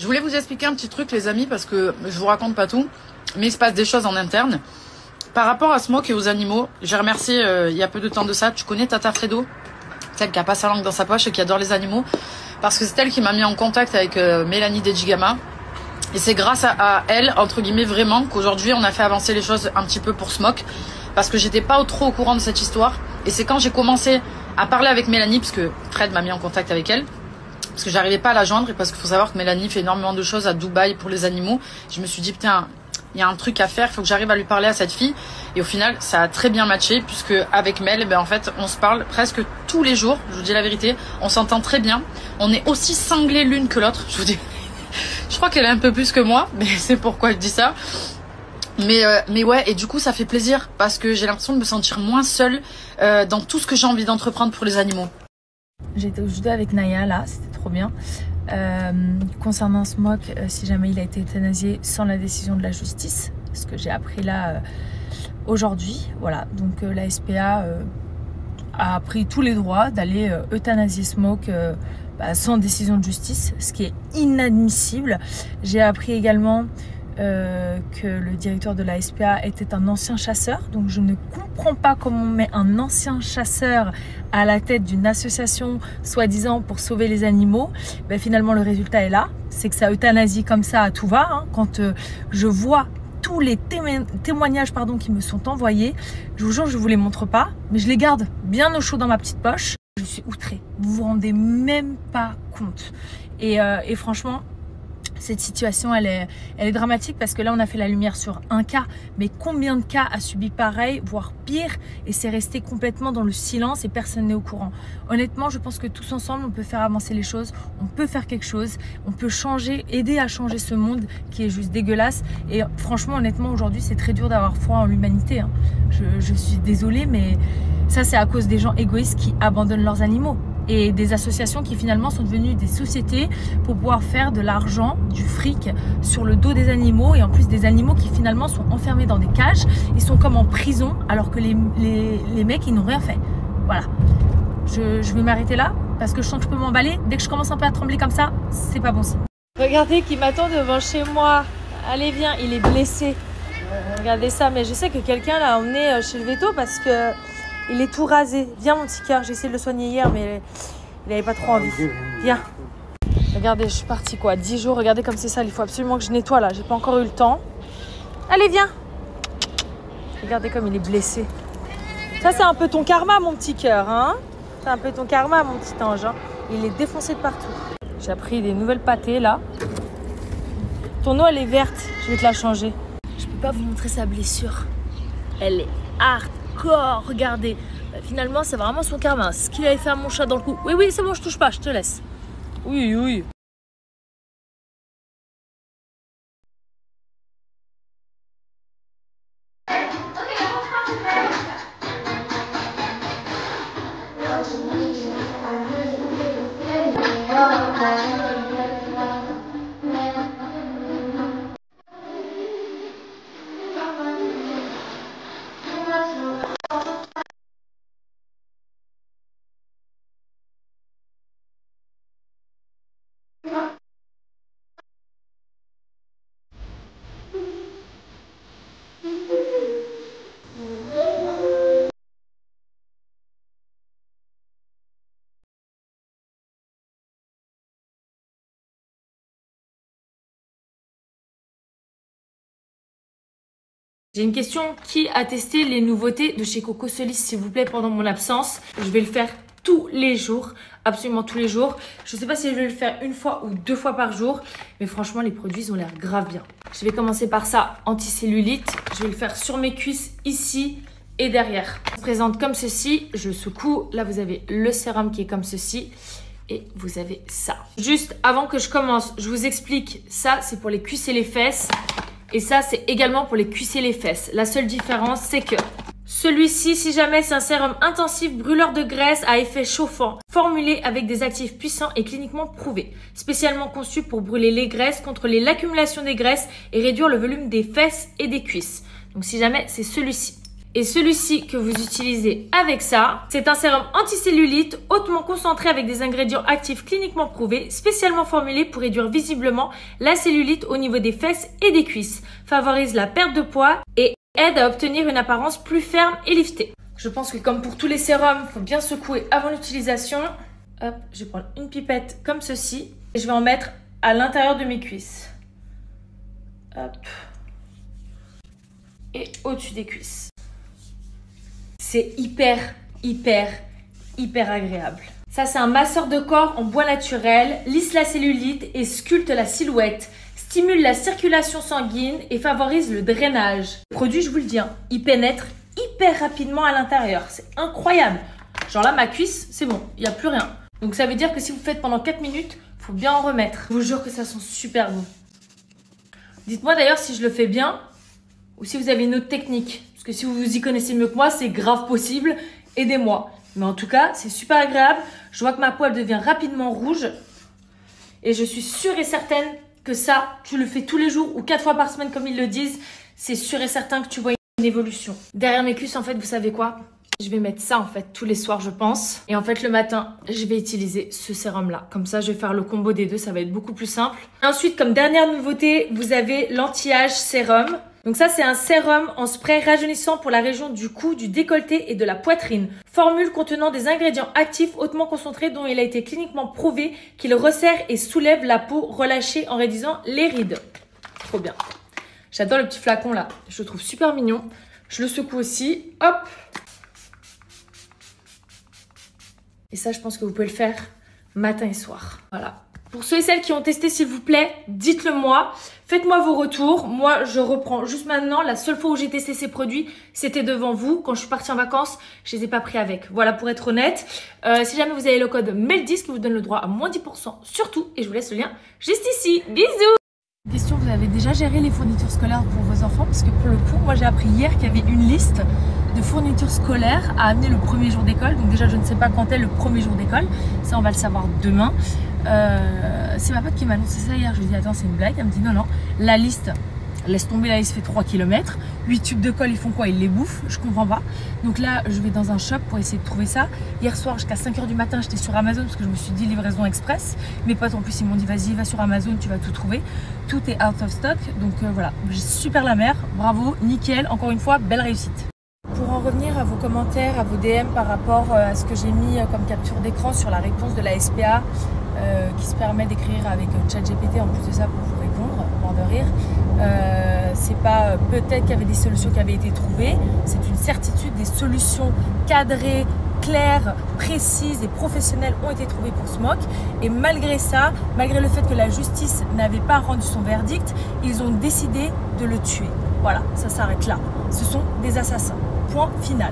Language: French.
Je voulais vous expliquer un petit truc les amis parce que je vous raconte pas tout, mais il se passe des choses en interne. Par rapport à Smoke et aux animaux, j'ai remercié il y a peu de temps de ça, tu connais Tata Fredo, celle qui a pas sa langue dans sa poche et qui adore les animaux, parce que c'est elle qui m'a mis en contact avec Mélanie Dejigama. Et c'est grâce à elle, entre guillemets, vraiment, qu'aujourd'hui on a fait avancer les choses un petit peu pour Smoke, parce que j'étais pas trop au courant de cette histoire. Et c'est quand j'ai commencé à parler avec Mélanie, parce que Fred m'a mis en contact avec elle, parce que j'arrivais pas à la joindre, et parce qu'il faut savoir que Mélanie fait énormément de choses à Dubaï pour les animaux. Je me suis dit, putain, il y a un truc à faire, il faut que j'arrive à lui parler à cette fille. Et au final, ça a très bien matché, puisque avec Mel, ben en fait, on se parle presque tous les jours, je vous dis la vérité, on s'entend très bien. On est aussi cinglés l'une que l'autre, je vous dis. Je crois qu'elle est un peu plus que moi, mais c'est pourquoi je dis ça. Mais ouais, et du coup, ça fait plaisir, parce que j'ai l'impression de me sentir moins seule dans tout ce que j'ai envie d'entreprendre pour les animaux. J'étais au judo avec Naya là, c'était trop bien. Concernant Smoke, si jamais il a été euthanasié sans la décision de la justice, ce que j'ai appris là aujourd'hui, voilà. Donc la SPA a pris tous les droits d'aller euthanasier Smoke sans décision de justice, ce qui est inadmissible. J'ai appris également que le directeur de la SPA était un ancien chasseur, donc je ne comprends pas comment on met un ancien chasseur à la tête d'une association soi-disant pour sauver les animaux. Ben, finalement le résultat est là, c'est que ça euthanasie comme ça à tout va, hein. Quand je vois tous les témoignages qui me sont envoyés, je vous jure je ne vous les montre pas, mais je les garde bien au chaud dans ma petite poche. Je suis outrée, vous vous rendez même pas compte. Et franchement, cette situation, elle est dramatique parce que là, on a fait la lumière sur un cas. Mais combien de cas a subi pareil, voire pire, et c'est resté complètement dans le silence et personne n'est au courant. Honnêtement, je pense que tous ensemble, on peut faire avancer les choses. On peut faire quelque chose. On peut changer, aider à changer ce monde qui est juste dégueulasse. Et franchement, honnêtement, aujourd'hui, c'est très dur d'avoir foi en l'humanité, hein. Je suis désolée, mais ça, c'est à cause des gens égoïstes qui abandonnent leurs animaux. Et des associations qui finalement sont devenues des sociétés pour pouvoir faire de l'argent, du fric sur le dos des animaux, et en plus des animaux qui finalement sont enfermés dans des cages, ils sont comme en prison alors que les mecs ils n'ont rien fait. Voilà, je vais m'arrêter là parce que je sens que je peux m'emballer. Dès que je commence un peu à trembler comme ça, c'est pas bon signe. Regardez qui m'attend devant chez moi. Allez viens, il est blessé. Regardez ça, mais je sais que quelqu'un l'a emmené chez le veto parce que il est tout rasé. Viens mon petit cœur, j'ai essayé de le soigner hier mais il avait pas trop envie. Viens. Regardez, je suis partie 10 jours. Regardez comme c'est sale, il faut absolument que je nettoie là. J'ai pas encore eu le temps. Allez viens. Regardez comme il est blessé. Ça c'est un peu ton karma mon petit cœur, hein. C'est un peu ton karma mon petit ange, hein. Il est défoncé de partout. J'ai pris des nouvelles pâtées là. Ton eau elle est verte, je vais te la changer. Je peux pas vous montrer sa blessure. Elle est hardcore, regardez. Finalement, c'est vraiment son karma. Ce qu'il avait fait à mon chat dans le cou. Oui, oui, c'est bon, je touche pas, je te laisse. Oui, oui. J'ai une question, qui a testé les nouveautés de chez Coco Solis s'il vous plaît pendant mon absence? Je vais le faire tous les jours, absolument tous les jours. Je ne sais pas si je vais le faire une fois ou 2 fois par jour, mais franchement les produits ils ont l'air grave bien. Je vais commencer par ça, anticellulite. Je vais le faire sur mes cuisses ici et derrière. Ça se présente comme ceci, je secoue. Là vous avez le sérum qui est comme ceci. Et vous avez ça. Juste avant que je commence, je vous explique, ça c'est pour les cuisses et les fesses. Et ça, c'est également pour les cuisses et les fesses. La seule différence, c'est que celui-ci, si jamais c'est un sérum intensif brûleur de graisse à effet chauffant, formulé avec des actifs puissants et cliniquement prouvés, spécialement conçu pour brûler les graisses, contrôler l'accumulation des graisses et réduire le volume des fesses et des cuisses. Donc si jamais c'est celui-ci. Et celui-ci que vous utilisez avec ça, c'est un sérum anticellulite hautement concentré avec des ingrédients actifs cliniquement prouvés, spécialement formulé pour réduire visiblement la cellulite au niveau des fesses et des cuisses, favorise la perte de poids et aide à obtenir une apparence plus ferme et liftée. Je pense que comme pour tous les sérums, il faut bien secouer avant l'utilisation. Hop, je vais prendre une pipette comme ceci et je vais en mettre à l'intérieur de mes cuisses. Hop. Et au-dessus des cuisses. C'est hyper agréable. Ça, c'est un masseur de corps en bois naturel, lisse la cellulite et sculpte la silhouette, stimule la circulation sanguine et favorise le drainage. Le produit, je vous le dis, il pénètre hyper rapidement à l'intérieur. C'est incroyable. Genre là, ma cuisse, c'est bon, il n'y a plus rien. Donc ça veut dire que si vous faites pendant 4 minutes, il faut bien en remettre. Je vous jure que ça sent super bon. Dites-moi d'ailleurs si je le fais bien ou si vous avez une autre technique. Parce que si vous vous y connaissez mieux que moi, c'est grave possible. Aidez-moi. Mais en tout cas, c'est super agréable. Je vois que ma peau elle devient rapidement rouge. Et je suis sûre et certaine que ça, tu le fais tous les jours ou 4 fois par semaine comme ils le disent. C'est sûr et certain que tu vois une évolution. Derrière mes cuisses, en fait, vous savez quoi ? Je vais mettre ça en fait tous les soirs, je pense. Et en fait, le matin, je vais utiliser ce sérum-là. Comme ça, je vais faire le combo des deux. Ça va être beaucoup plus simple. Ensuite, comme dernière nouveauté, vous avez l'anti-âge sérum. Donc ça, c'est un sérum en spray rajeunissant pour la région du cou, du décolleté et de la poitrine. Formule contenant des ingrédients actifs hautement concentrés dont il a été cliniquement prouvé qu'il resserre et soulève la peau relâchée en réduisant les rides. Trop bien. J'adore le petit flacon là. Je le trouve super mignon. Je le secoue aussi. Hop. Et ça, je pense que vous pouvez le faire matin et soir. Voilà. Pour ceux et celles qui ont testé, s'il vous plaît, dites-le moi. Faites-moi vos retours. Moi, je reprends juste maintenant. La seule fois où j'ai testé ces produits, c'était devant vous. Quand je suis partie en vacances, je les ai pas pris avec. Voilà, pour être honnête. Si jamais vous avez le code MEL10 qui vous donne le droit à moins 10% sur tout. Et je vous laisse le lien juste ici. Bisous! Question, vous avez déjà géré les fournitures scolaires pour vos enfants? Parce que pour le coup, moi j'ai appris hier qu'il y avait une liste de fournitures scolaires à amener le premier jour d'école. Donc déjà, je ne sais pas quand est le premier jour d'école. Ça, on va le savoir demain. C'est ma pote qui m'a annoncé ça hier. Je lui ai dit, attends, c'est une blague. Elle me dit, non, non, la liste, laisse tomber, la liste fait 3 km. 8 tubes de colle, ils font quoi? Ils les bouffent. Je comprends pas. Donc là, je vais dans un shop pour essayer de trouver ça. Hier soir, jusqu'à 5 h du matin, j'étais sur Amazon parce que je me suis dit livraison express. Mes potes en plus, ils m'ont dit, vas-y, va sur Amazon, tu vas tout trouver. Tout est out of stock. Donc voilà, j'ai super la mère. Bravo, nickel. Encore une fois, belle réussite. Pour en revenir à vos commentaires, à vos DM par rapport à ce que j'ai mis comme capture d'écran sur la réponse de la SPA qui se permet d'écrire avec ChatGPT en plus de ça pour vous répondre, mort de rire. C'est pas peut-être qu'il y avait des solutions qui avaient été trouvées, c'est une certitude, des solutions cadrées, claires, précises et professionnelles ont été trouvées pour Smoke. Et malgré ça, malgré le fait que la justice n'avait pas rendu son verdict, ils ont décidé de le tuer. Voilà, ça s'arrête là. Ce sont des assassins. Point final.